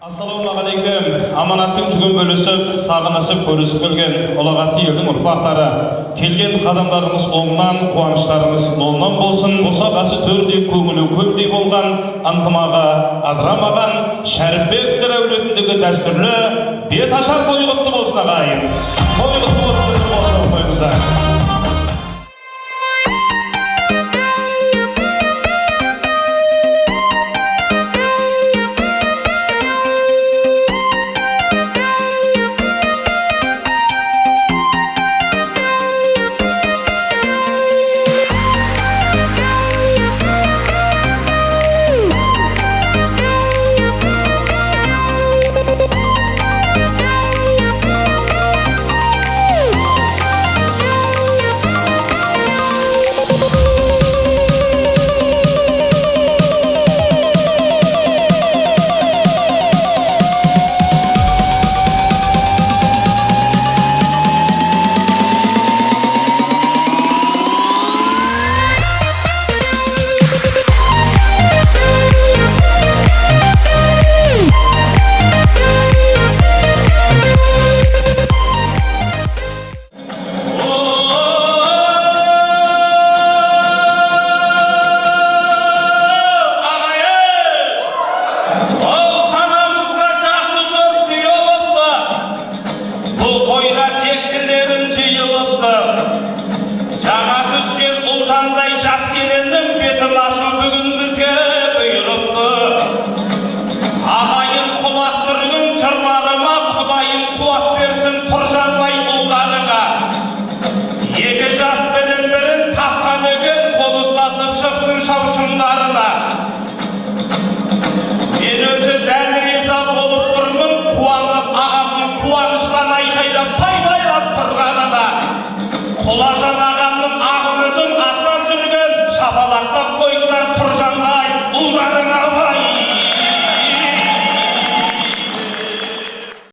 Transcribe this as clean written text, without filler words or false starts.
Ассалаумағалейкум. Аманаттың жүгін бөлісіп, сағынысып, көрісіп келген ұлағатты елдің ұрпақтары. Келген қадамдарымыз оңнан, қуаныштарыңыз молынан болсын. Босағасы төрдей, көңілі көптей болған, ынтымағы адырамаған Шәріпбектер әулетіндегі дәстүрлі бет ашар той құтты болсын ағайын. Той құтты болсын.